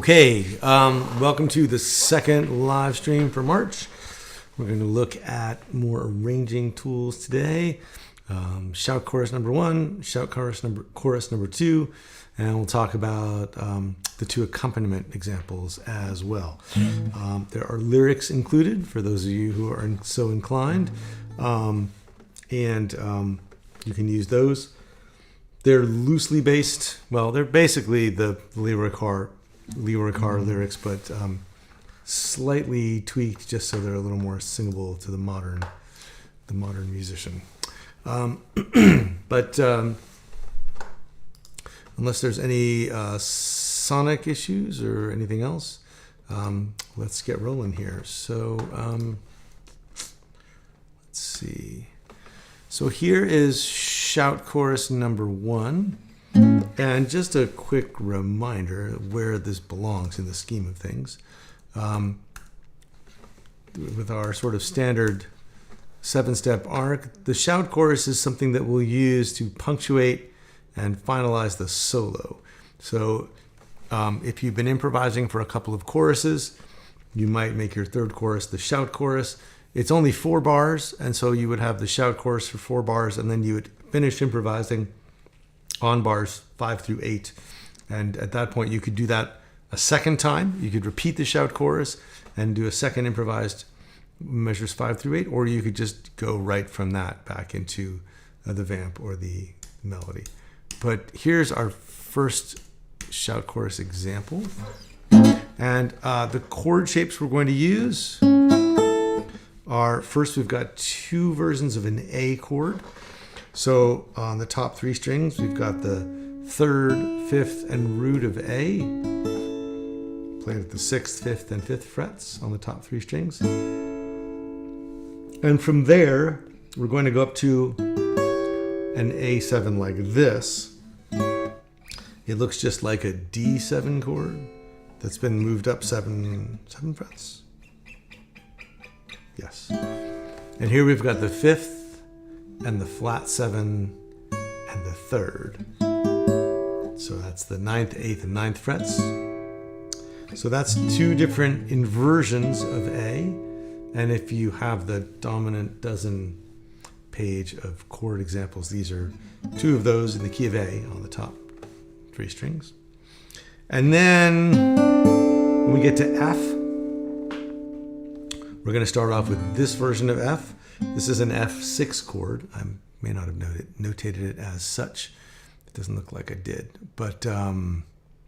Okay, welcome to the second live stream for March. We're going to look at more arranging tools today. Shout chorus number 1, shout chorus number 2, and we'll talk about the 2 accompaniment examples as well. There are lyrics included for those of you who are so inclined, and you can use those. They're loosely based. Well, they're basically the Leroy Carr lyrics, but slightly tweaked just so they're a little more singable to the modern musician. But unless there's any sonic issues or anything else, let's get rolling here. So let's see. So here is shout chorus number 1. And just a quick reminder where this belongs in the scheme of things. With our sort of standard 7-step arc, the shout chorus is something that we'll use to punctuate and finalize the solo. So if you've been improvising for a couple of choruses, you might make your third chorus the shout chorus. It's only 4 bars, and so you would have the shout chorus for 4 bars, and then you would finish improvising on bars 5 through 8. And at that point, you could do that a second time. You could repeat the shout chorus and do a second improvised measures 5 through 8, or you could just go right from that back into the vamp or the melody. But here's our first shout chorus example. And the chord shapes we're going to use are, first we've got 2 versions of an A chord. So on the top 3 strings, we've got the 3rd, 5th, and root of A, played at the 6th, 5th, and 5th frets on the top 3 strings. And from there, we're going to go up to an A7 like this. It looks just like a D7 chord that's been moved up 7 frets. Yes. And here we've got the 5th, and the flat 7 and the 3rd. So that's the 9th, 8th, and 9th frets. So that's 2 different inversions of A. And if you have the dominant dozen page of chord examples, these are 2 of those in the key of A on the top 3 strings. And then when we get to F, we're going to start off with this version of F. This is an F6 chord. I may not have notated it as such. It doesn't look like I did. But, oh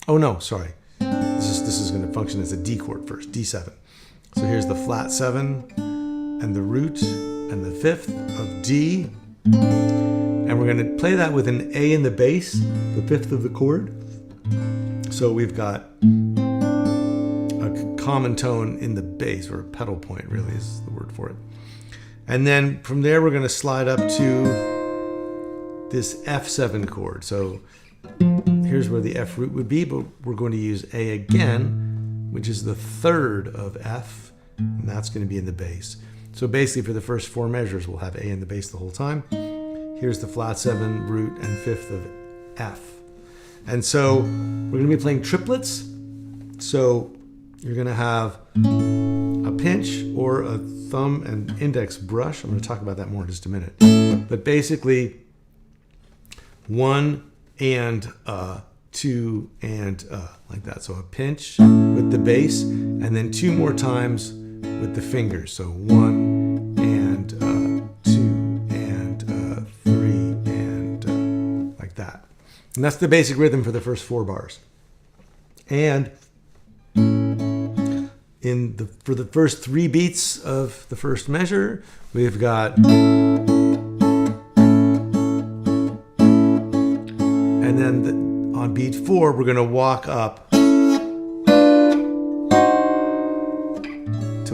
no, sorry. This is going to function as a D chord first, D7. So here's the flat 7 and the root and the 5th of D. And we're going to play that with an A in the bass, the 5th of the chord. So we've got a common tone in the bass, or a pedal point really is the word for it. And then from there, we're going to slide up to this F7 chord. So here's where the F root would be, but we're going to use A again, which is the 3rd of F, and that's going to be in the bass. So basically, for the first 4 measures, we'll have A in the bass the whole time. Here's the flat 7, root, and 5th of F. And so we're going to be playing triplets. So you're going to have a pinch or a thumb and index brush. I'm going to talk about that more in just a minute. But basically, 1 and 2 and like that. So a pinch with the bass, and then 2 more times with the fingers. So 1 and 2 and 3 and like that. And that's the basic rhythm for the first 4 bars. And for the first 3 beats of the first measure, we've got, and then on beat 4, we're going to walk up till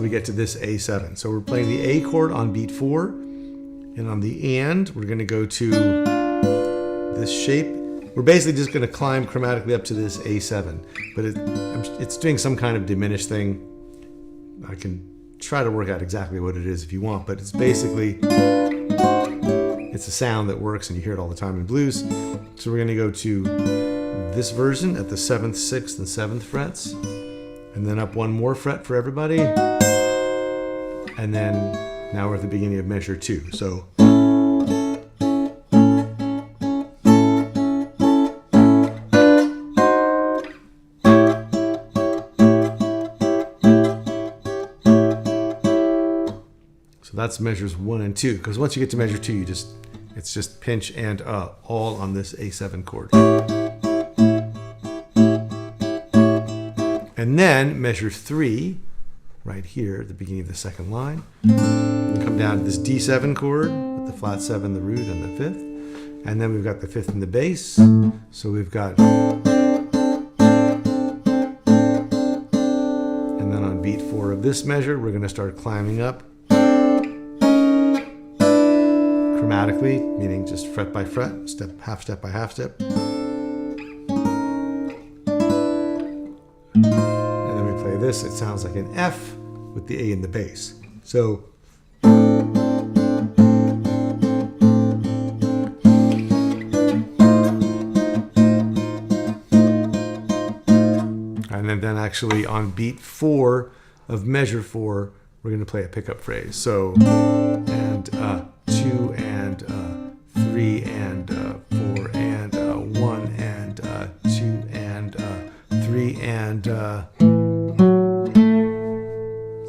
we get to this A7. So we're playing the A chord on beat 4, and on the and, we're going to go to this shape. We're basically just going to climb chromatically up to this A7, but it's doing some kind of diminished thing. I can try to work out exactly what it is if you want, but it's basically, it's a sound that works and you hear it all the time in blues. So we're going to go to this version at the 7th, 6th, and 7th frets, and then up one more fret for everybody, and then now we're at the beginning of measure 2. So that's measures 1 and 2, because once you get to measure 2, it's just pinch and all on this A7 chord. And then measure 3, right here at the beginning of the second line. We come down to this D7 chord with the flat 7, the root, and the 5th. And then we've got the 5th in the bass. So we've got, and then on beat 4 of this measure, we're going to start climbing up chromatically, meaning just fret by fret, half step by half step. And then we play this, it sounds like an F with the A in the bass. So and then actually on beat 4 of measure 4, we're going to play a pickup phrase. So and 2 and 3 and 4 and 1 and 2 and 3 and so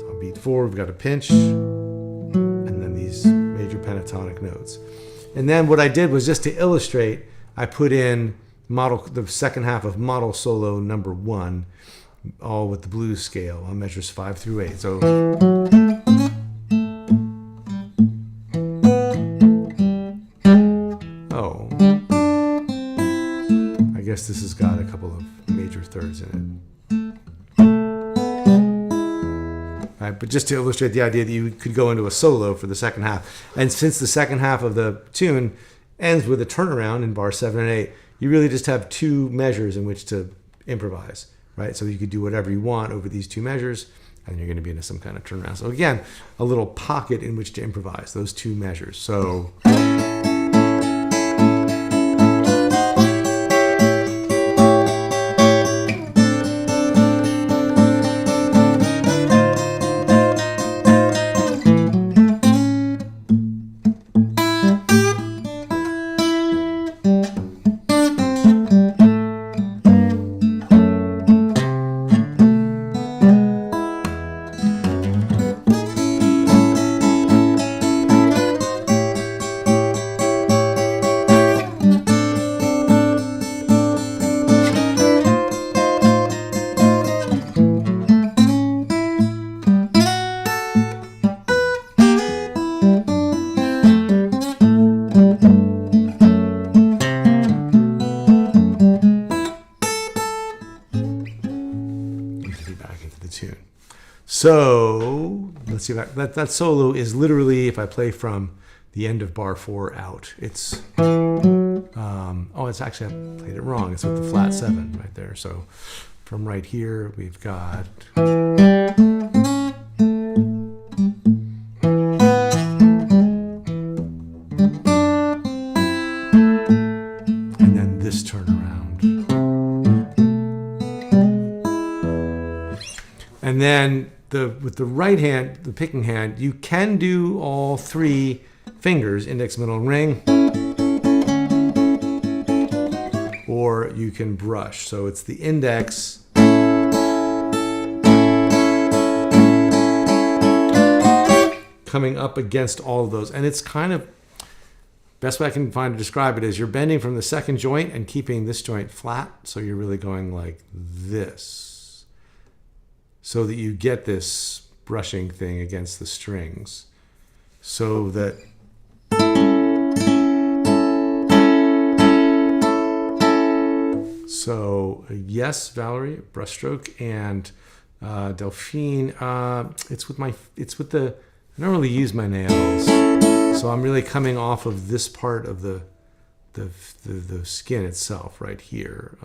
on beat 4 we've got a pinch and then these major pentatonic notes. And then what I did was, just to illustrate, I put in the second half of model solo number 1, all with the blues scale on measures 5 through 8. So I guess this has got a couple of major thirds in it. Right, but just to illustrate the idea that you could go into a solo for the second half. And since the second half of the tune ends with a turnaround in bar 7 and 8, you really just have 2 measures in which to improvise, right? So you could do whatever you want over these 2 measures, and you're going to be into some kind of turnaround. So again, a little pocket in which to improvise, those 2 measures. So let's see, that solo is literally, if I play from the end of bar 4 out, it's, it's actually, I played it wrong. It's with the flat 7 right there. So from right here, we've got, and then this turnaround. And then with the right hand, the picking hand, you can do all 3 fingers, index, middle, and ring, or you can brush. So it's the index coming up against all of those. And it's kind of, best way I can find to describe it is you're bending from the second joint and keeping this joint flat. So you're really going like this, so that you get this brushing thing against the strings, so that yes, Valerie, brushstroke, and Delphine, it's with the, I don't really use my nails, so I'm really coming off of this part of the skin itself right here.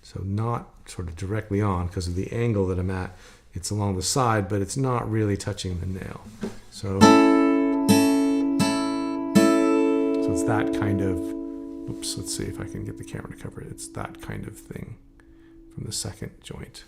So not sort of directly on because of the angle that I'm at. It's along the side, but it's not really touching the nail. So it's that kind of Oops, let's see if I can get the camera to cover it. It's that kind of thing from the second joint.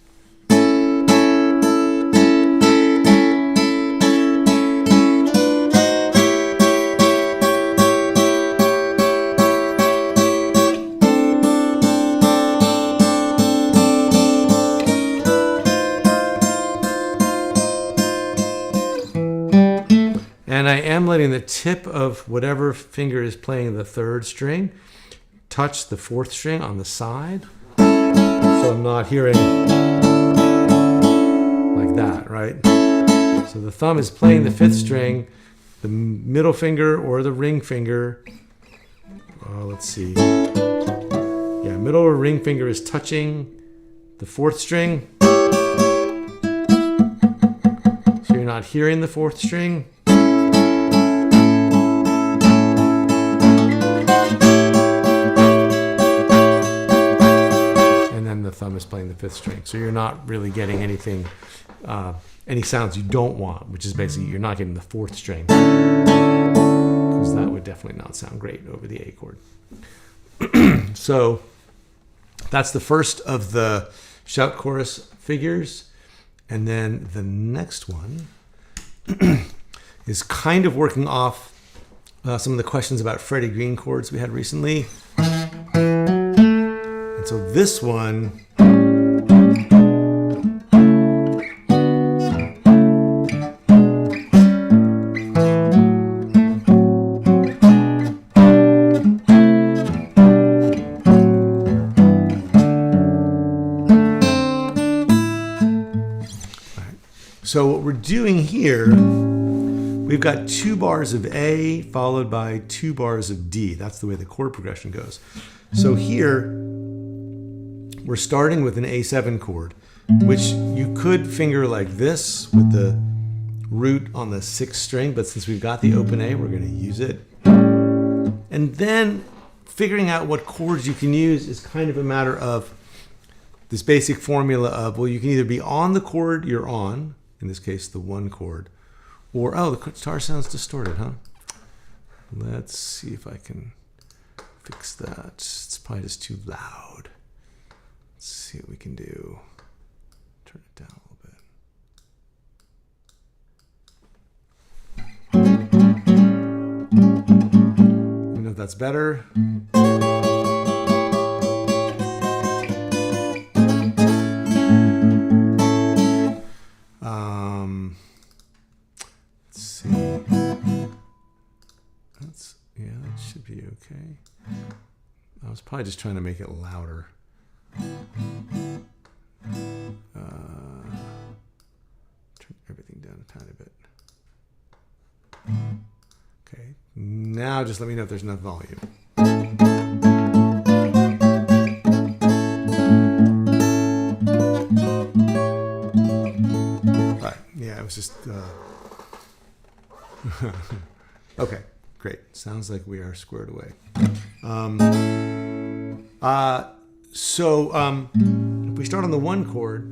And I am letting the tip of whatever finger is playing the third string touch the fourth string on the side. So I'm not hearing like that, right? So the thumb is playing the fifth string, the middle finger or the ring finger. Let's see. Yeah, middle or ring finger is touching the fourth string. So you're not hearing the fourth string. The thumb is playing the fifth string, so you're not really getting anything, any sounds you don't want, which is basically you're not getting the fourth string, because that would definitely not sound great over the A chord. So that's the first of the shout chorus figures, and then the next one is kind of working off some of the questions about Freddie Green chords we had recently. So this one So what we're doing here, we've got 2 bars of A followed by 2 bars of D. That's the way the chord progression goes. So here, we're starting with an A7 chord, which you could finger like this with the root on the 6th string, but since we've got the open A, we're going to use it. And then figuring out what chords you can use is kind of a matter of this basic formula of, well, you can either be on the chord you're on, in this case, the 1 chord, or, oh, the guitar sounds distorted, huh? Let's see if I can fix that. It's probably just too loud. Let's see what we can do. Turn it down a little bit. Let me know if that's better. Let's see. Yeah, that should be okay. I was probably just trying to make it louder. Turn everything down a tiny bit. Okay, now just let me know if there's enough volume. All right, yeah, it was just... Okay, great. Sounds like we are squared away. If we start on the 1 chord,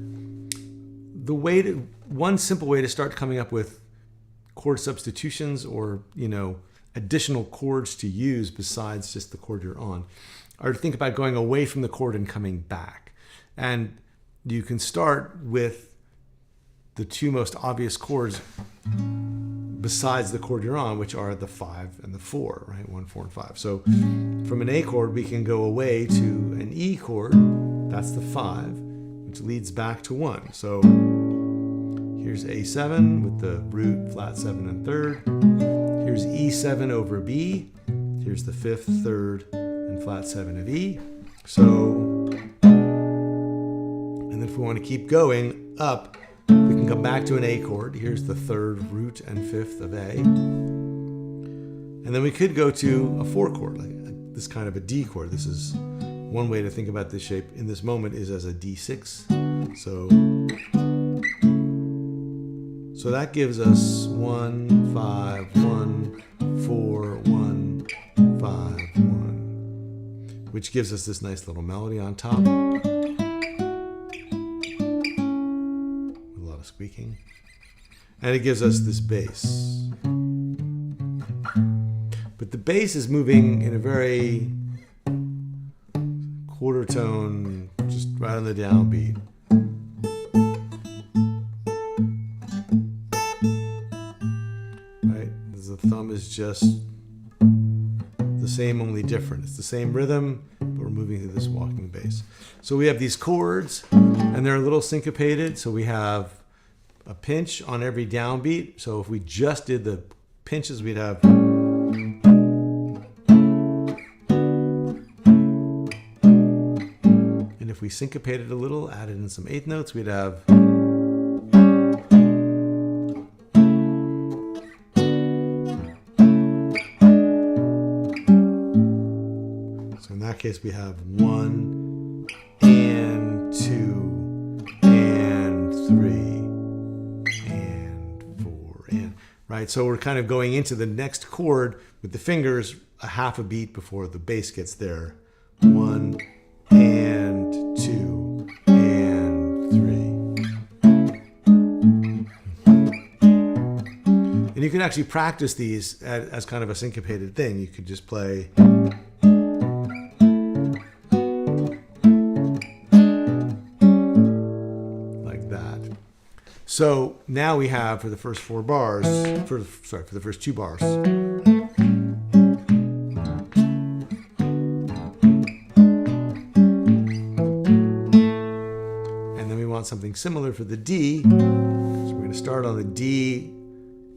one simple way to start coming up with chord substitutions or, additional chords to use besides just the chord you're on, are to think about going away from the chord and coming back. And you can start with the 2 most obvious chords besides the chord you're on, which are the 5 and the 4, right? 1, 4, and 5. So from an A chord, we can go away to an E chord. That's the 5, which leads back to 1. So here's A7 with the root, flat 7, and 3rd. Here's E7 over B. Here's the 5th, 3rd, and flat 7 of E. So, and then if we want to keep going up, we can come back to an A chord. Here's the 3rd, root, and 5th of A. And then we could go to a 4 chord, like this kind of a D chord. This is one way to think about this shape in this moment is as a D6. So that gives us 1, 5, 1, 4, 1, 5, 1, which gives us this nice little melody on top. Squeaking, and it gives us this bass. But the bass is moving in a very quarter tone just right on the downbeat. Right? The thumb is just the same, only different. It's the same rhythm, but we're moving through this walking bass. So we have these chords, and they're a little syncopated. So we have a pinch on every downbeat. So if we just did the pinches, we'd have. And if we syncopated a little, added in some eighth notes, we'd have. So in that case, we have 1 and 2 and 3 and 4 and, right? So we're kind of going into the next chord with the fingers a half a beat before the bass gets there. 1 and 2 and 3. And you can actually practice these as kind of a syncopated thing. You could just play. So now we have for the first 4 bars, for the first 2 bars. And then we want something similar for the D. So we're going to start on the D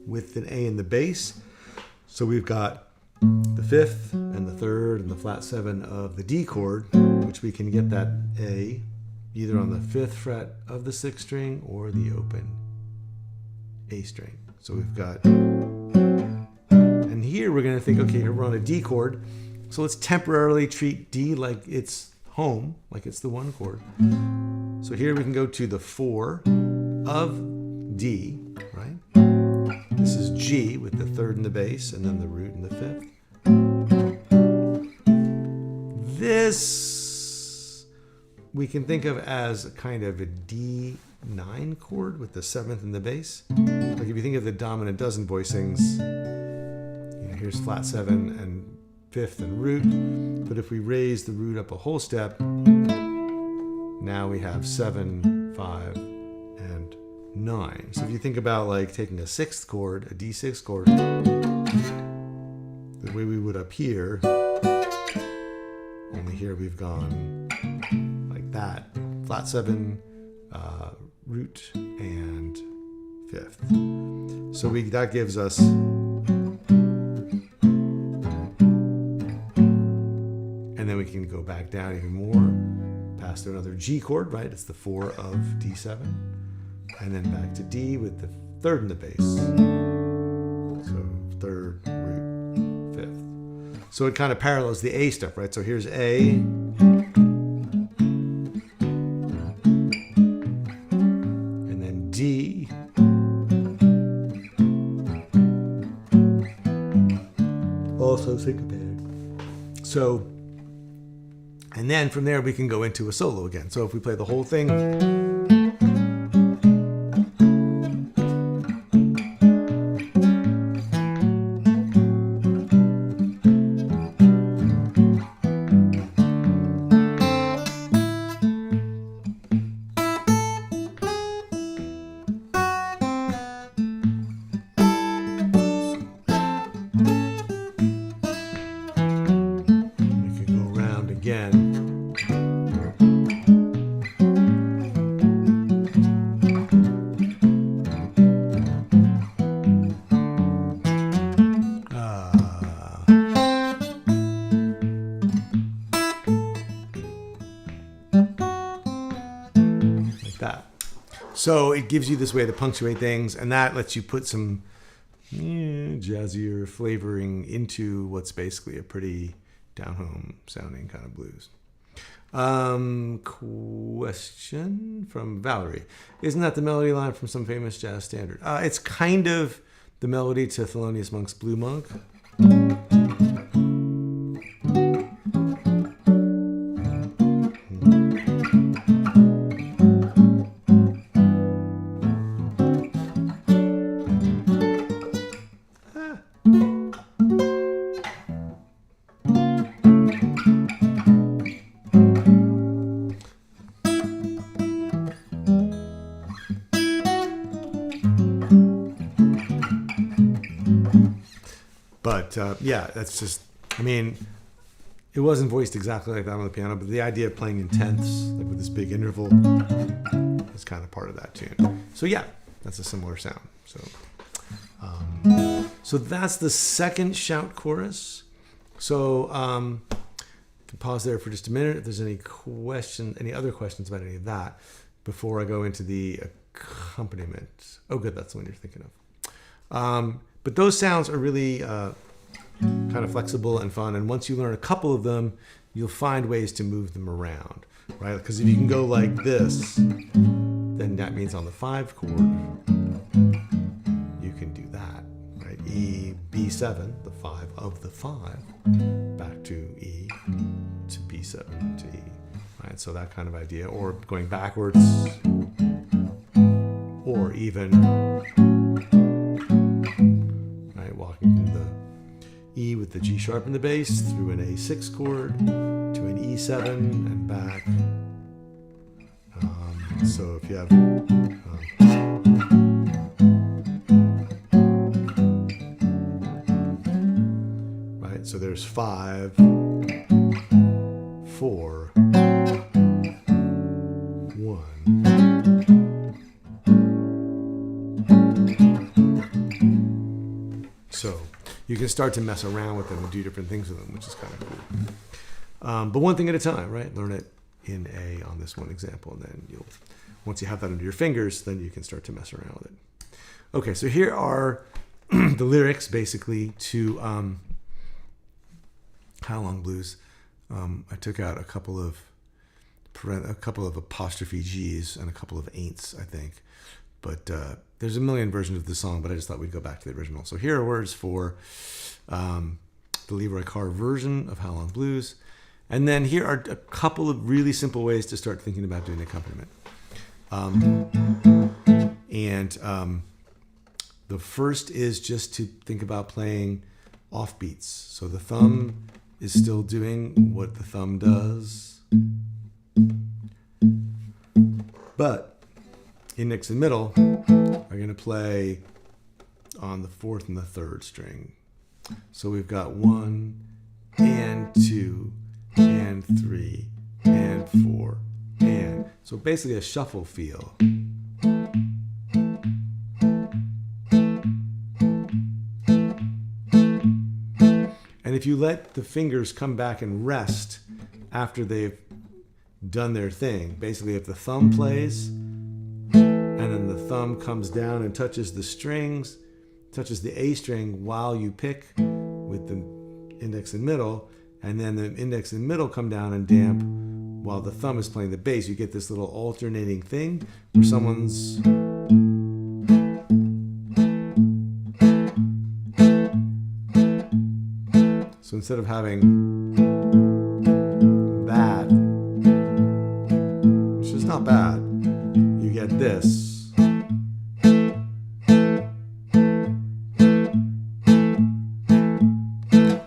with an A in the bass. So we've got the 5th and the 3rd and the flat 7 of the D chord, which we can get that A either on the 5th fret of the 6th string or the open A string. So we've got, and here we're going to think, okay, here we're on a D chord. So let's temporarily treat D like it's home, like it's the 1 chord. So here we can go to the 4 of D, right? This is G with the 3rd in the bass and then the root in the 5th. This we can think of as a kind of a D9 chord with the 7th in the bass. Like if you think of the dominant dozen voicings, here's flat 7 and 5th and root. But if we raise the root up a whole step, now we have 7, 5, and 9. So if you think about like taking a 6th chord, a D6 chord, the way we would up here, only here we've gone that, flat 7, root, and 5th. So that gives us, and then we can go back down even more, past another G chord, right? It's the 4 of D7, and then back to D with the 3rd in the bass. So 3rd, root, 5th. So it kind of parallels the A stuff, right? So here's A. D, also syncopated. So, and then from there we can go into a solo again. So if we play the whole thing. So it gives you this way to punctuate things, and that lets you put some jazzier flavoring into what's basically a pretty down-home sounding kind of blues. Question from Valerie. Isn't that the melody line from some famous jazz standard? It's kind of the melody to Thelonious Monk's Blue Monk. But yeah, that's just, I mean, it wasn't voiced exactly like that on the piano, but the idea of playing in tenths, like with this big interval, is kind of part of that tune. So yeah, that's a similar sound. So that's the second shout chorus. So can pause there for just a minute if there's any other questions about any of that before I go into the accompaniment. Oh, good, that's the one you're thinking of. But those sounds are really kind of flexible and fun. And once you learn a couple of them, you'll find ways to move them around, right? Because if you can go like this, then that means on the 5 chord, you can do that, right? E, B7, the 5 of the 5, back to E, to B7, to E, right? So that kind of idea, or going backwards, or even, right, walking from the E with the G sharp in the bass through an A6 chord to an E7 and back. So if you have right, so there's 5, 4, 1. So you can start to mess around with them and do different things with them, which is kind of cool. But one thing at a time, right? Learn it in A on this one example, and then once you have that under your fingers, then you can start to mess around with it. Okay, so here are the lyrics basically to How Long Blues. I took out a couple of apostrophe G's and a couple of ain'ts, I think. But there's a million versions of the song, but I just thought we'd go back to the original. So here are words for the Leroy Carr version of How Long Blues. And then here are a couple of really simple ways to start thinking about doing accompaniment. The first is just to think about playing offbeats. So the thumb is still doing what the thumb does, but index and middle are going to play on the 4th and the 3rd string. So we've got 1 and 2 and 3 and 4 and. So basically a shuffle feel. And if you let the fingers come back and rest after they've done their thing, basically if the thumb plays and then the thumb comes down and touches the strings, touches the A string while you pick with the index and middle, and then the index and middle come down and damp while the thumb is playing the bass, you get this little alternating thing where someone's so instead of having that, which is not bad, you get this.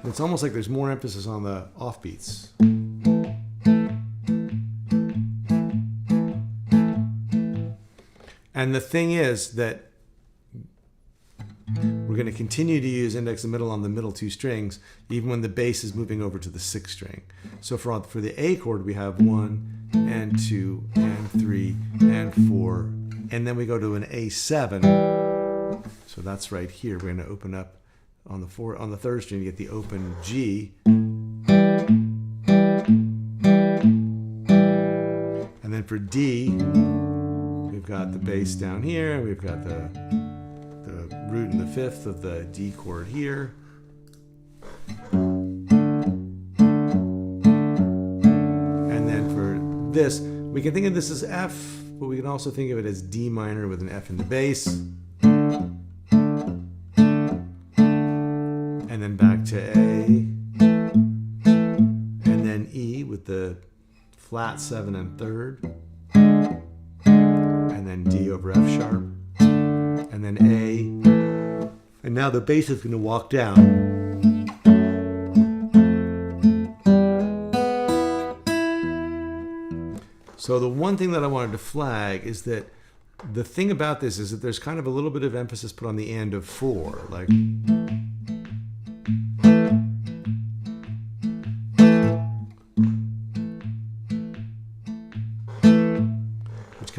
It's almost like there's more emphasis on the offbeats. And the thing is that we're going to continue to use index and middle on the middle 2 strings, even when the bass is moving over to the 6th string. So for the A chord, we have 1 and 2 and 3 and 4, and then we go to an A7. So that's right here. We're going to open up on the 3rd string. You get the open G, and then for D, we've got the bass down here. We've got the root and the 5th of the D chord here. And then for this, we can think of this as F, but we can also think of it as D minor with an F in the bass. And then back to A. And then E with the flat 7 and 3rd. And then D over F sharp. And then A. And now the bass is going to walk down. So the one thing that I wanted to flag is that the thing about this is that there's kind of a little bit of emphasis put on the end of 4. Like,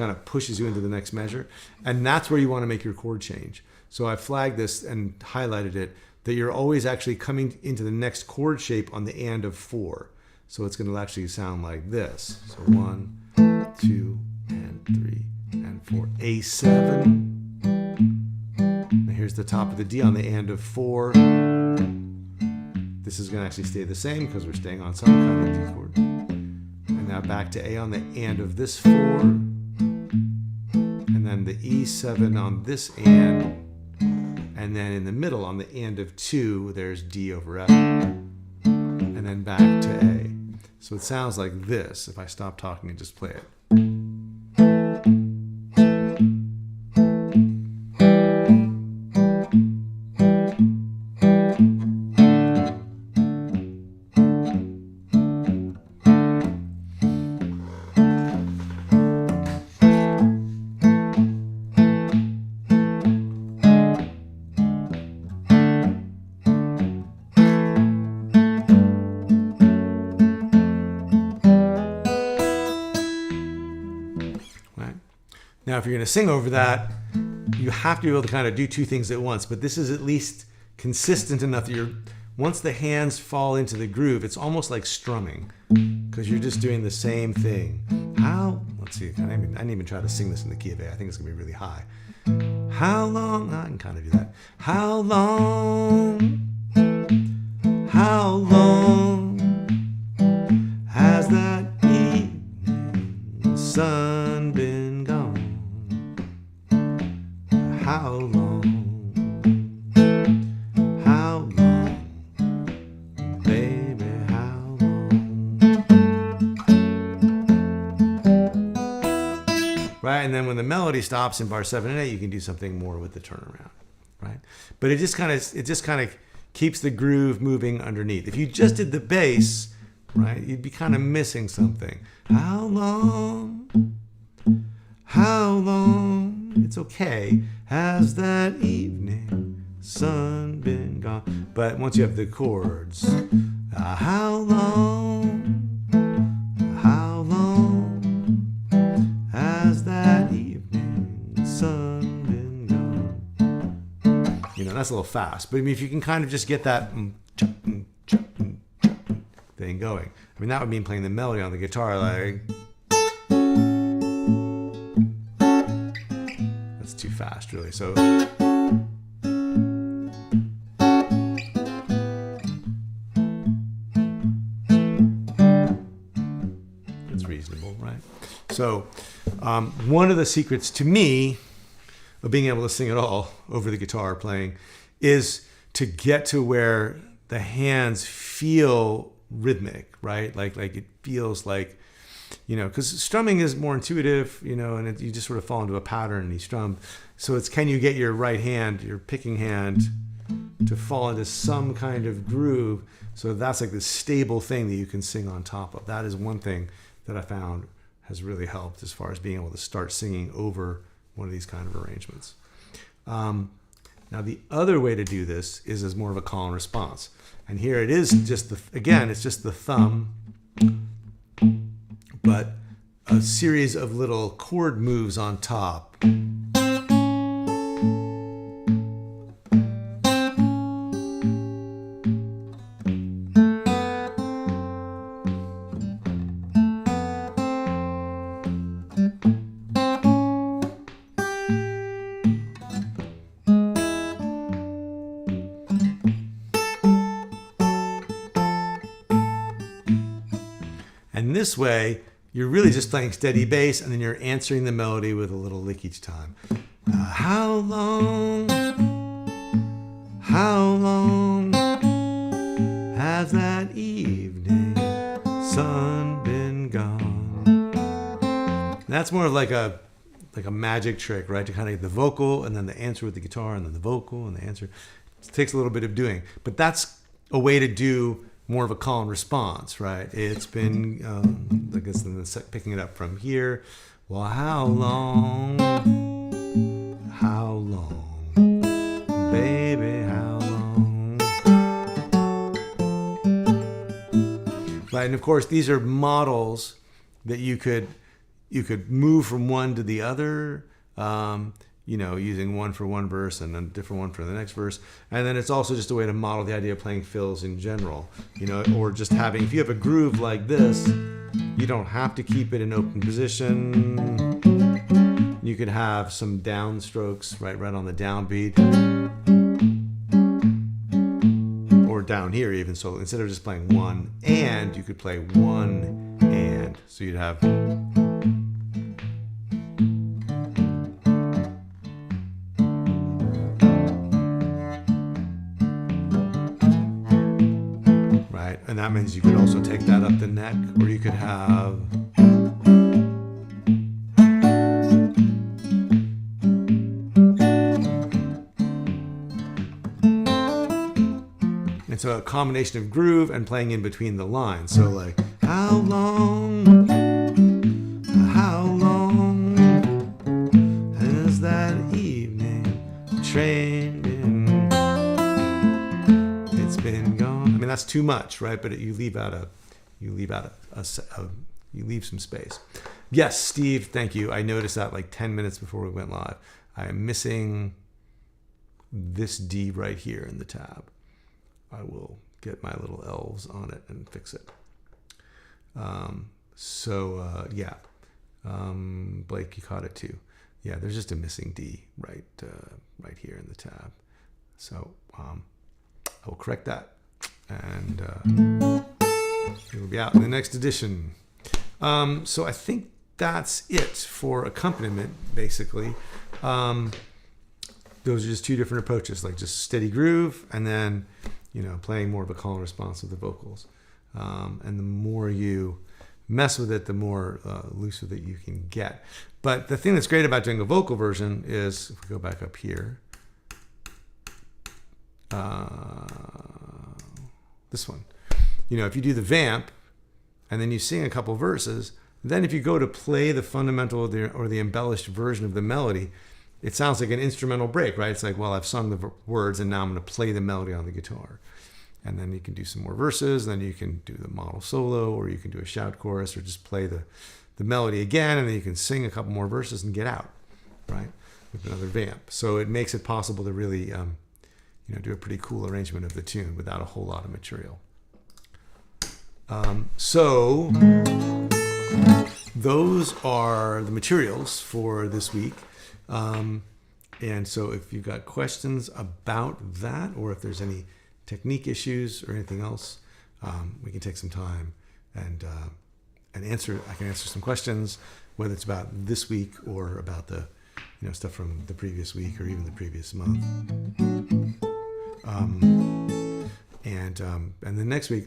kind of pushes you into the next measure. And that's where you want to make your chord change. So I flagged this and highlighted it, that you're always actually coming into the next chord shape on the and of 4. So it's going to actually sound like this. So 1, 2, and 3, and 4. A7. And here's the top of the D on the and of 4. This is going to actually stay the same because we're staying on some kind of D chord. And now back to A on the and of this 4. And then the E7 on this and. And then in the middle on the and of 2, there's D over F. And then back to A. So it sounds like this if I stop talking and just play it. Now, if you're going to sing over that, you have to be able to kind of do two things at once. But this is at least consistent enough that once the hands fall into the groove, it's almost like strumming because you're just doing the same thing. Let's see, I didn't even try to sing this in the key of A. I think it's going to be really high. How long, I can kind of do that. How long has that evening sun been gone? How long, baby, how long? Right, and then when the melody stops in bar 7 and 8, you can do something more with the turnaround, right? But it just kind of keeps the groove moving underneath. If you just did the bass, right, you'd be kind of missing something. How long? It's okay. Has that evening sun been gone? But once you have the chords, how long has that evening sun been gone? You know, that's a little fast. But I mean, if you can kind of just get that thing going. I mean, that would mean playing the melody on the guitar like... too fast, really. So it's reasonable, right? So one of the secrets to me of being able to sing it all over the guitar playing is to get to where the hands feel rhythmic, right? Like it feels like, you know, because strumming is more intuitive, you know, and you just sort of fall into a pattern and you strum. So it's, can you get your right hand, your picking hand, to fall into some kind of groove? So that's like this stable thing that you can sing on top of. That is one thing that I found has really helped as far as being able to start singing over one of these kind of arrangements. Now the other way to do this is as more of a call and response. And here it is just it's just the thumb, but a series of little chord moves on top. And this way, you're really just playing steady bass, and then you're answering the melody with a little lick each time. How long has that evening sun been gone? And that's more of like a magic trick, right? To kind of get the vocal, and then the answer with the guitar, and then the vocal, and the answer. It takes a little bit of doing. But that's a way to do more of a call and response, right? It's been, I guess, picking it up from here. Well, how long, baby, how long? Right, and of course, these are models that you could you could move from one to the other, using one for one verse and a different one for the next verse. And then it's also just a way to model the idea of playing fills in general, or just having, if you have a groove like this, you don't have to keep it in open position. You could have some downstrokes right on the downbeat, or down here even. So instead of just playing one and, you could play one and. So you'd have. Right, and that means you could also take that up the neck, or you could have. So a combination of groove and playing in between the lines. So like, how long has that evening train been? It's been gone. I mean, that's too much, right? But you leave some space. Yes, Steve, thank you. I noticed that like 10 minutes before we went live. I am missing this D right here in the tab. I will get my little elves on it and fix it. Blake, you caught it too. Yeah, there's just a missing D right here in the tab. So I will correct that, and it will be out in the next edition. So I think that's it for accompaniment, basically. Those are just two different approaches, like just steady groove, and then playing more of a call and response with the vocals. And the more you mess with it, the more loose with it you can get. But the thing that's great about doing a vocal version is, if we go back up here, this one, if you do the vamp and then you sing a couple verses, then if you go to play the fundamental or the embellished version of the melody, it sounds like an instrumental break, right? It's like, well, I've sung the words and now I'm going to play the melody on the guitar. And then you can do some more verses, then you can do the model solo, or you can do a shout chorus, or just play the melody again, and then you can sing a couple more verses and get out, right? With another vamp. So it makes it possible to really, do a pretty cool arrangement of the tune without a whole lot of material. So those are the materials for this week. And so if you've got questions about that, or if there's any technique issues or anything else, we can take some time and answer. I can answer some questions, whether it's about this week or about the stuff from the previous week or even the previous month. And then next week,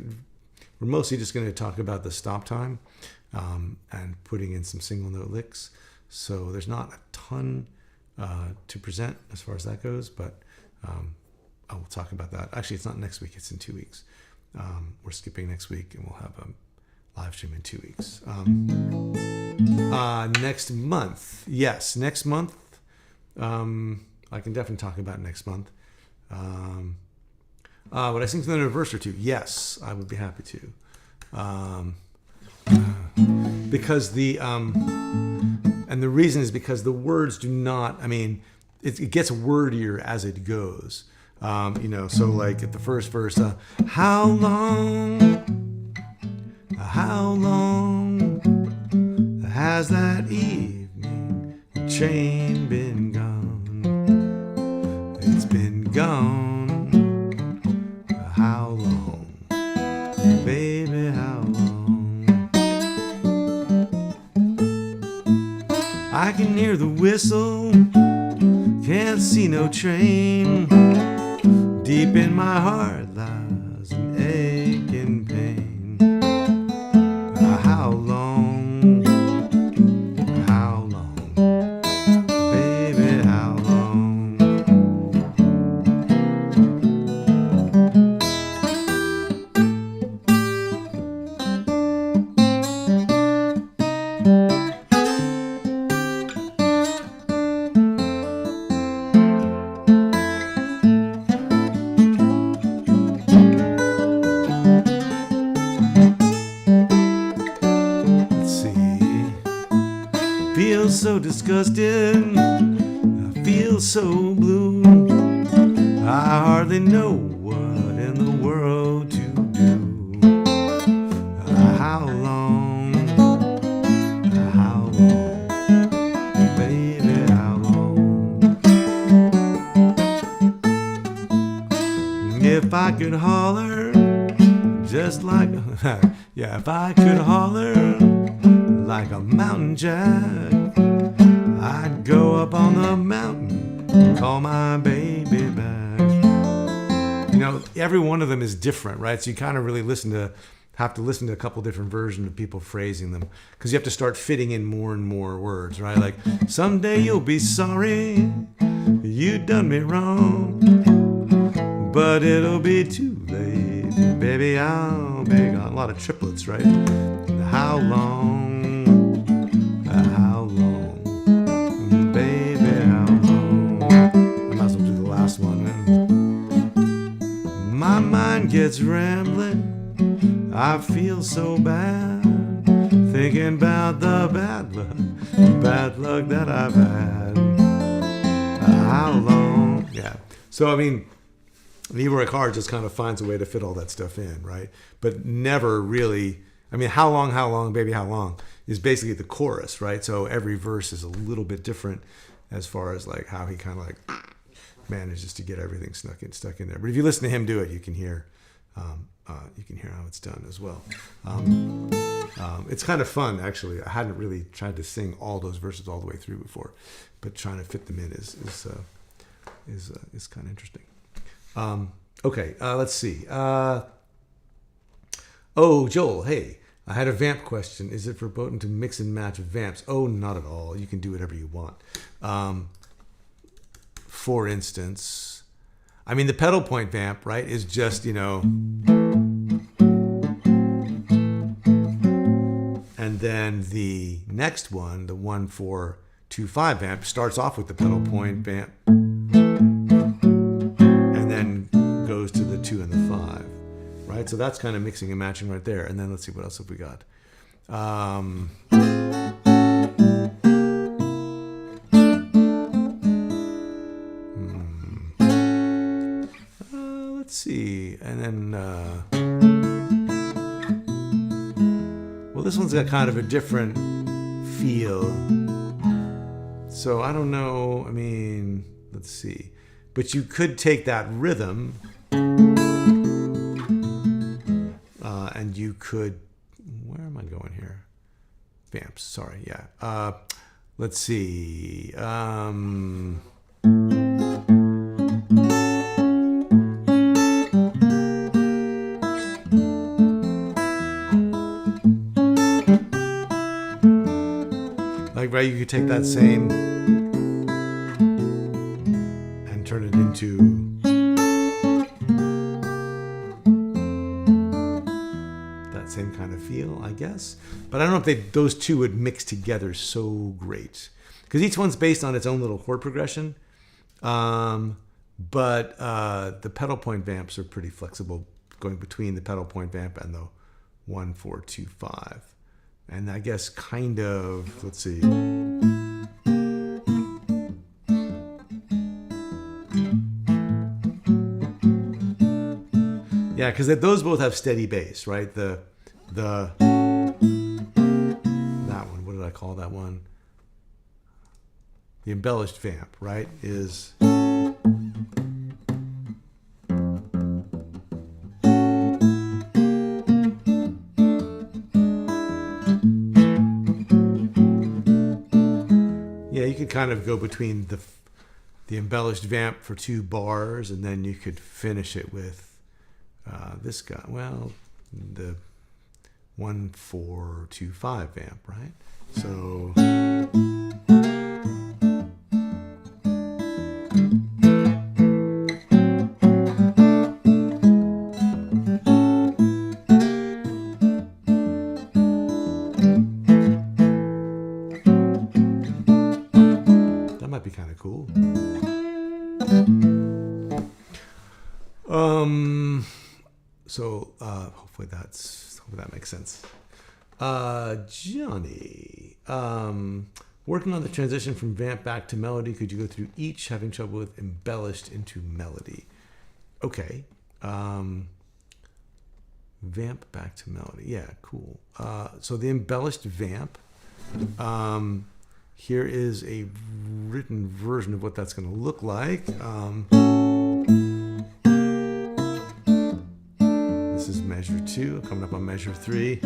we're mostly just going to talk about the stop time and putting in some single note licks. So there's not a ton to present as far as that goes, but I will talk about that. Actually, it's not next week, it's in 2 weeks. We're skipping next week, and we'll have a live stream in 2 weeks. Next month. Yes, next month. I can definitely talk about next month. Would I sing another verse or two? Yes, I would be happy to. Because and the reason is because the words do not, it gets wordier as it goes. So like at the first verse, how long has that evening train been gone? It's been gone. How long, baby, how long? I can hear the whistle, can't see no train. Deep in my heart lies an aching pain. How long, baby, how long? feel so blue. I hardly know what in the world to do. How long, baby, how long? If I could holler just like, yeah, if I could holler like a mountain jack, I'd go up on the mountain and call my baby back. You know, every one of them is different, right? So you kind of really have to listen to a couple different versions of people phrasing them, because you have to start fitting in more and more words, right? Like, someday you'll be sorry you done me wrong, but it'll be too late, baby, I'll be gone. A lot of triplets, right? How long, baby, how long? I might as well do the last one, man. My mind gets rambling, I feel so bad, thinking about the bad luck that I've had. How long? Yeah. So, I mean, Leroy Carr just kind of finds a way to fit all that stuff in, right? But never really, I mean, how long, baby, how long is basically the chorus, right? So every verse is a little bit different as far as like how he kind of like manages to get everything stuck in there. But if you listen to him do it, you can hear how it's done as well. It's kind of fun, actually. I hadn't really tried to sing all those verses all the way through before, but trying to fit them in is kind of interesting. Okay, let's see. Joel, hey, I had a vamp question. Is it verboten to mix and match vamps? Oh, not at all. You can do whatever you want. For instance, I mean, the pedal point vamp, right, is just, you know, and then the next one, the 1-4-2-5 vamp, starts off with the pedal point vamp, and then goes to the 2 and the 5, right? So that's kind of mixing and matching right there. And then let's see, what else have we got? Let's see, and then well, this one's got kind of a different feel, so I don't know. I mean, let's see, but you could take that rhythm and you could, where am I going here? Vamps, sorry, yeah. Let's see. Right, you could take that same and turn it into that same kind of feel, I guess. But I don't know if those two would mix together so great, because each one's based on its own little chord progression. But the pedal point vamps are pretty flexible, going between the pedal point vamp and the 1-4-2-5. And I guess kind of, let's see. Yeah, because those both have steady bass, right? That one, what did I call that one? The embellished vamp, right, is... You could kind of go between the embellished vamp for 2 bars, and then you could finish it with this guy. Well, the 1-4-2-5 vamp, right? So. Be kind of cool. Hopefully that makes sense. Johnny, Working on the transition from vamp back to melody, could you go through each, having trouble with embellished into melody? Okay. Vamp back to melody. Yeah, cool. So the embellished vamp, here is a written version of what that's going to look like. This is measure 2, coming up on measure 3.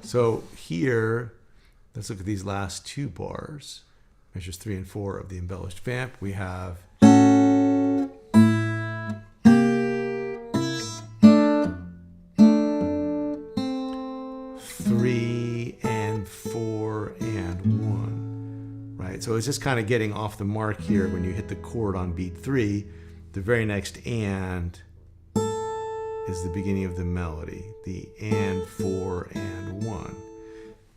So here, let's look at these last 2 bars. Measures 3 and 4 of the embellished vamp. We have 3 and 4 and 1, right? So it's just kind of getting off the mark here when you hit the chord on beat 3. The very next and is the beginning of the melody. The and, 4 and 1.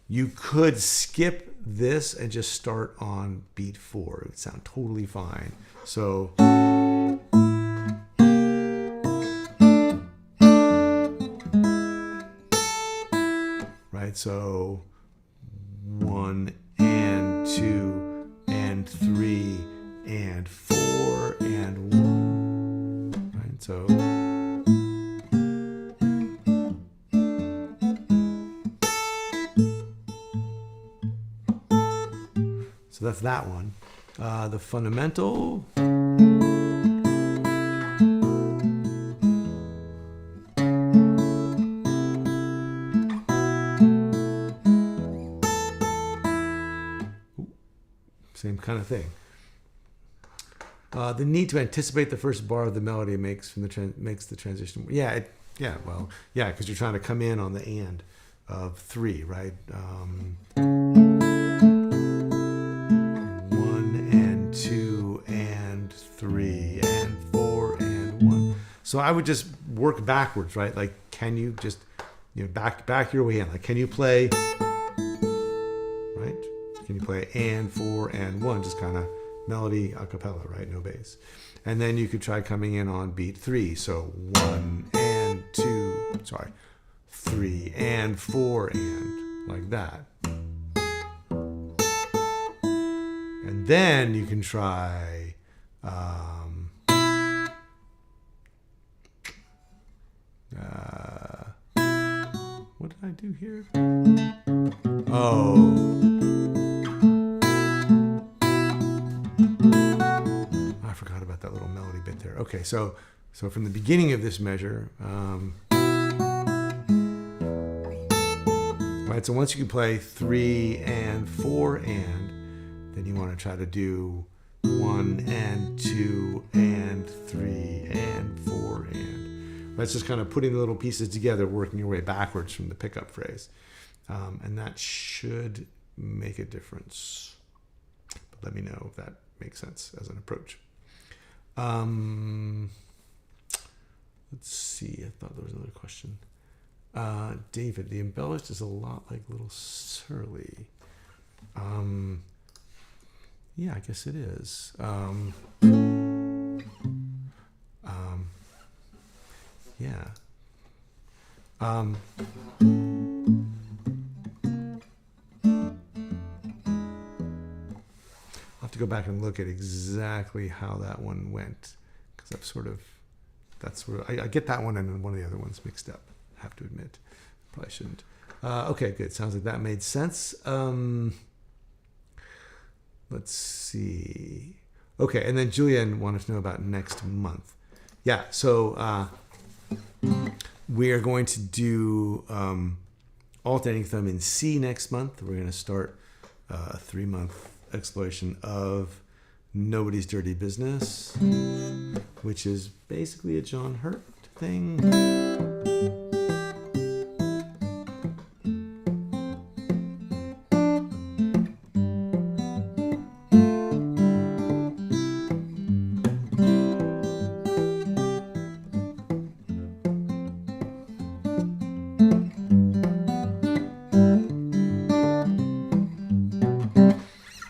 You could skip this and just start on beat 4. It would sound totally fine. So right, so 1 and 2 and 3 and 4 and 1. Right, so that's that one. The fundamental. Same kind of thing. The need to anticipate the first bar of the melody makes the transition. Yeah, because you're trying to come in on the and of 3, right? 2 and 3 and 4 and 1. So I would just work backwards, right? Like, can you just, back your way in? Like, can you play, right? Can you play and 4 and 1? Just kind of melody a cappella, right? No bass. And then you could try coming in on beat 3. So 1 and 3 and 4 and, like that. And then you can try what did I do here? Oh. I forgot about that little melody bit there. Okay, so from the beginning of this measure, right, so once you can play 3 and 4 and, then you want to try to do 1 and 2 and 3 and 4 and. That's just kind of putting the little pieces together, working your way backwards from the pickup phrase. And that should make a difference. But let me know if that makes sense as an approach. Let's see. I thought there was another question. David, the embellished is a lot like Little Surly. Yeah, I guess it is. Yeah. I'll have to go back and look at exactly how that one went, because I get that one and one of the other ones mixed up. I have to admit, probably shouldn't. Okay, good. Sounds like that made sense. Let's see. Okay, and then Julian wanted to know about next month. Yeah, so we are going to do alternating thumb in C next month. We're going to start a 3-month exploration of Nobody's Dirty Business, which is basically a John Hurt thing.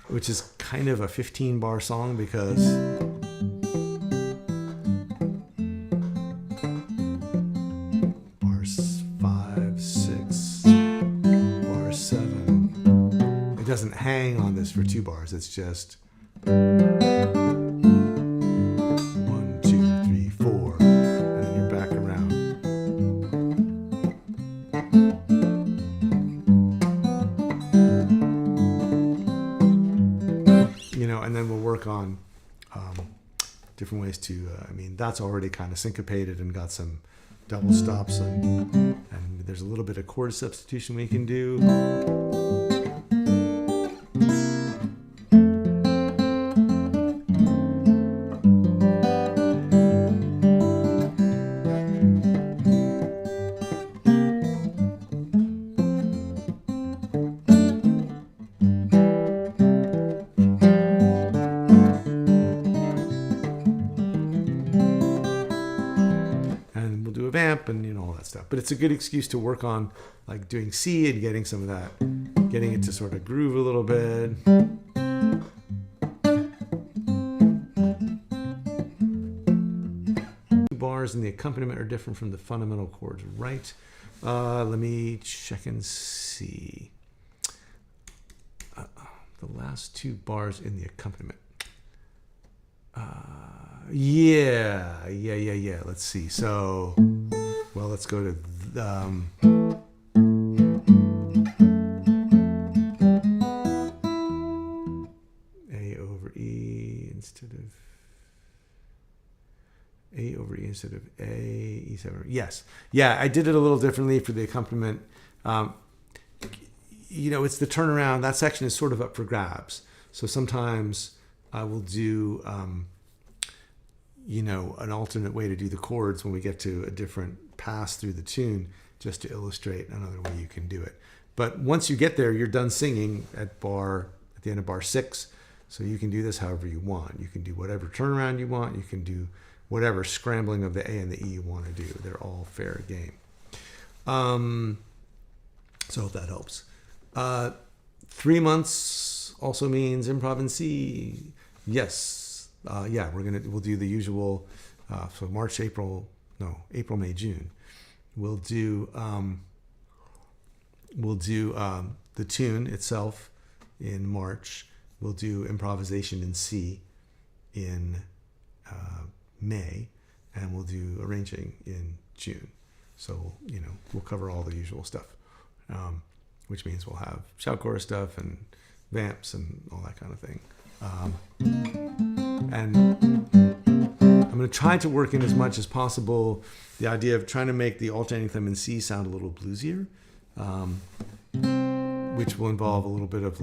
Which is kind of a 15-bar song because bars doesn't hang on this for 2 bars. It's just 1, 2, 3, 4, and then you're back around. You know, and then we'll work on different ways to, that's already kind of syncopated and got some double stops, and there's a little bit of chord substitution we can do. Vamp and all that stuff, but it's a good excuse to work on like doing C and getting some of that, getting it to sort of groove a little bit. 2 bars in the accompaniment are different from the fundamental chords, right? Let me check and see. The last 2 bars in the accompaniment. Yeah. Let's see. So, well, let's go to A over E instead of A over E instead of A, E7. Yes. Yeah, I did it a little differently for the accompaniment. It's the turnaround. That section is sort of up for grabs. So sometimes I will do an alternate way to do the chords when we get to a different pass through the tune, just to illustrate another way you can do it. But once you get there, you're done singing at the end of bar 6. So you can do this however you want. You can do whatever turnaround you want. You can do whatever scrambling of the A and the E you want to do. They're all fair game. So I hope that helps. 3 months also means improv in C. Yes. We'll do the usual. So March, April, May, June. We'll do the tune itself in March. We'll do improvisation in C in May, and we'll do arranging in June. So we'll cover all the usual stuff, which means we'll have shout chorus stuff and vamps and all that kind of thing. And I'm going to try to work in as much as possible the idea of trying to make the alternating thumb in C sound a little bluesier, which will involve a little bit of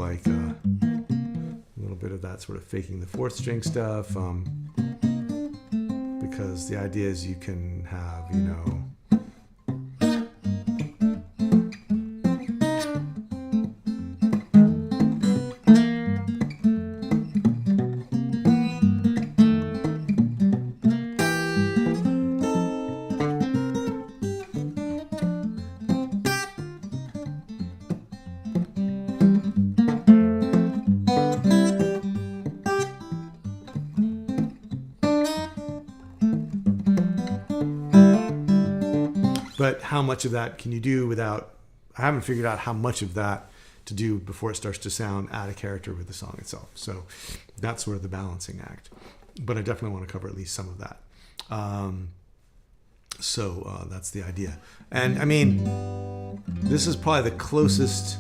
that sort of faking the 4th string stuff, because the idea is you can have, but how much of that can you do without, I haven't figured out how much of that to do before it starts to sound out of character with the song itself. So that's sort of the balancing act. But I definitely want to cover at least some of that. So that's the idea. And this is probably the closest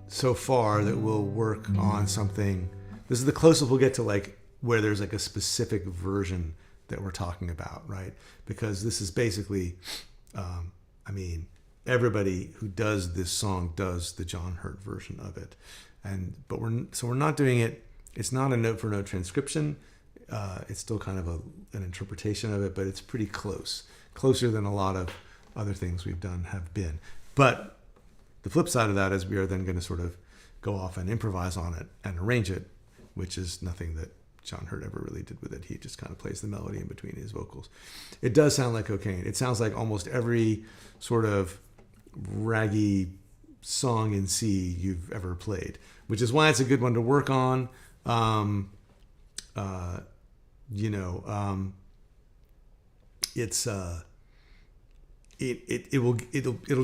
so far that we'll work on something. This is the closest we'll get to where there's a specific version that we're talking about, right? Because this is basically, everybody who does this song does the John Hurt version of it, but we're not doing it. It's not a note for note transcription. It's still kind of an interpretation of it, but it's pretty closer than a lot of other things we've done have been. But the flip side of that is we are then going to sort of go off and improvise on it and arrange it, which is nothing that John Hurt ever really did with it. He just kind of plays the melody in between his vocals. It does sound like cocaine. It sounds like almost every sort of raggy song in C you've ever played, which is why it's a good one to work on. It'll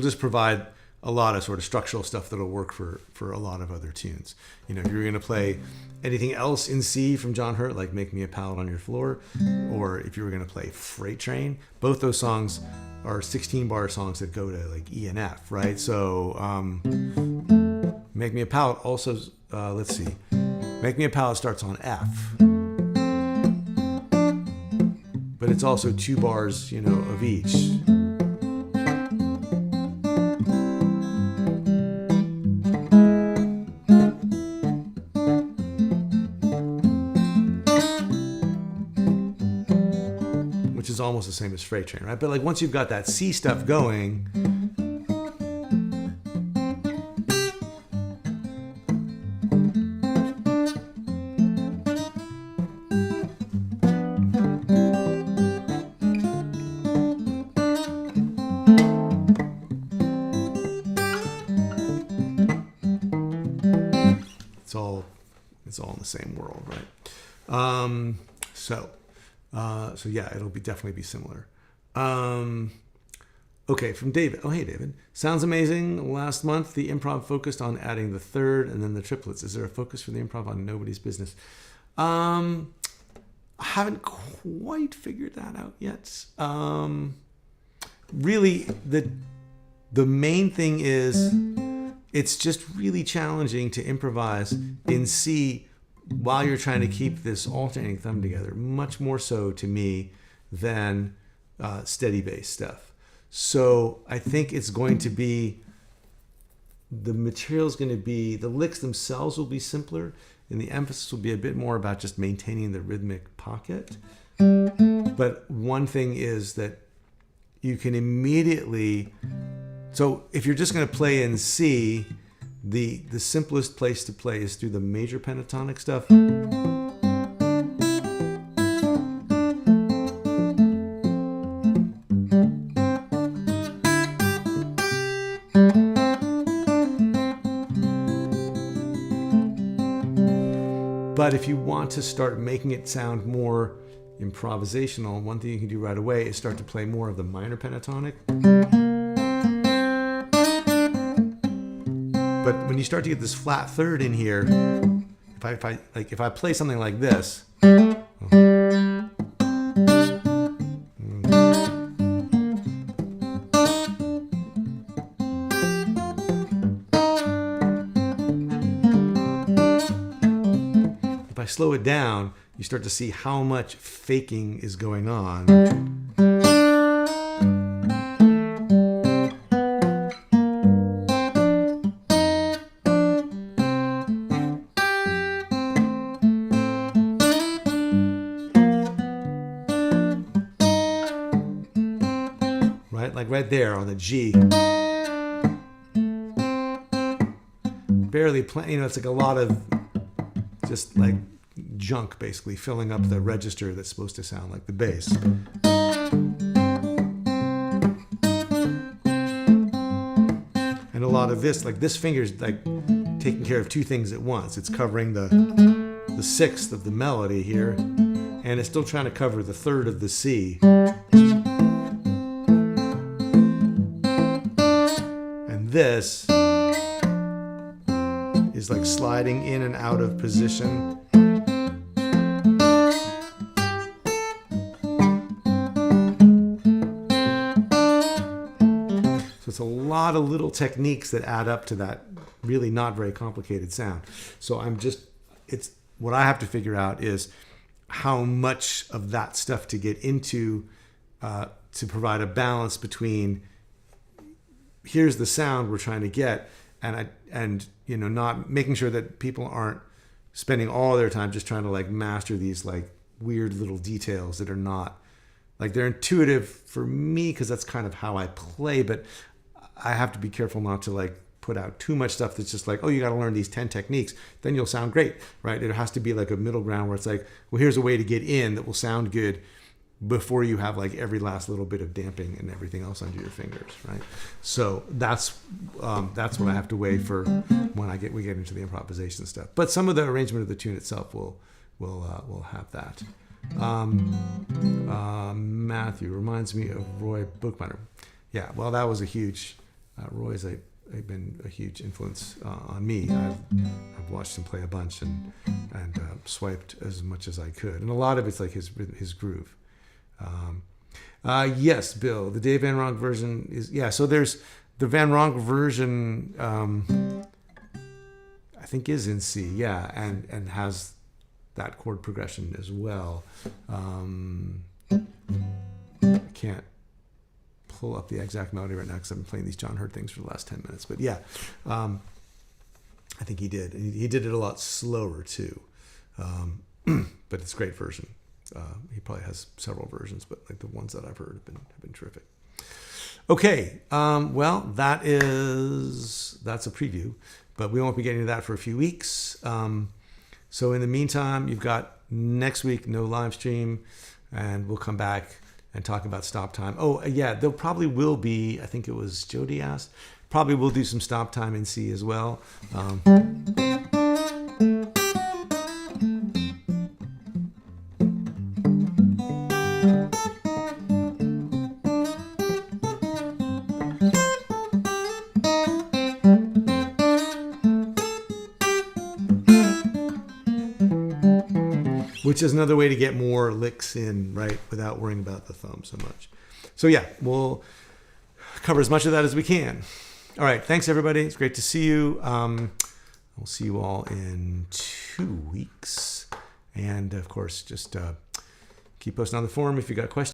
just provide a lot of sort of structural stuff that'll work for a lot of other tunes. You know, if you're going to play anything else in C from John Hurt, like Make Me a Pallet on Your Floor, or if you were going to play Freight Train, both those songs are 16-bar songs that go to like E and F, right? So Make Me a Pallet also, let's see, Make Me a Pallet starts on F, but it's also 2 bars, you know, of each. Which is almost the same as Freight Train, right? But like once you've got that C stuff going, it's all in the same world, right? So yeah, it'll definitely be similar. Okay, from David. Oh, hey, David. Sounds amazing. Last month, the improv focused on adding the third and then the triplets. Is there a focus for the improv on Nobody's Business? I haven't quite figured that out yet. Really, the main thing is it's just really challenging to improvise in C while you're trying to keep this alternating thumb together, much more so to me than steady bass stuff. So I think it's going to be, the material's going to be, the licks themselves will be simpler, and the emphasis will be a bit more about just maintaining the rhythmic pocket. But one thing is that you can immediately, so if you're just going to play in C, the simplest place to play is through the major pentatonic stuff. But if you want to start making it sound more improvisational, one thing you can do right away is start to play more of the minor pentatonic. But when you start to get this flat third in here, if I play something like this, if I slow it down, you start to see how much faking is going on. Right there on the G, barely playing. You know, it's like a lot of just like junk basically filling up the register that's supposed to sound like the bass. And a lot of this, like this finger's like taking care of two things at once. It's covering the sixth of the melody here, and it's still trying to cover the third of the C. This is like sliding in and out of position. So it's a lot of little techniques that add up to that really not very complicated sound. So it's what I have to figure out is how much of that stuff to get into to provide a balance between here's the sound we're trying to get, and you know, not making sure that people aren't spending all their time just trying to like master these like weird little details that are not like, they're intuitive for me because that's kind of how I play, but I have to be careful not to like put out too much stuff that's just like, oh, you got to learn these 10 techniques, then you'll sound great, right? It has to be like a middle ground where it's like, well, here's a way to get in that will sound good before you have like every last little bit of damping and everything else under your fingers, right? So that's what I have to weigh for when we get into the improvisation stuff. But some of the arrangement of the tune itself will have that. Matthew reminds me of Roy Bookbinder. Yeah, well, that was a huge. Roy's a been a huge influence on me. I've watched him play a bunch and swiped as much as I could, and a lot of it's like his groove. Yes, Bill, the Dave Van Ronk version is So there's the Van Ronk version. I think is in C, and has that chord progression as well. I can't pull up the exact melody right now because I've been playing these John Hurt things for the last 10 minutes. But I think he did. He did it a lot slower too. But it's a great version. He probably has several versions, but like the ones that I've heard have been terrific. Okay, well, that's a preview, but we won't be getting to that for a few weeks. So in the meantime, you've got next week, no live stream, and we'll come back and talk about stop time. Oh, yeah, there probably will be, I think it was Jody asked, probably we'll do some stop time in C as well. Which is another way to get more licks in, right, without worrying about the thumb so much. So yeah, we'll cover as much of that as we can. All right, thanks everybody. It's great to see you. We'll see you all in 2 weeks. And of course, just keep posting on the forum if you got questions.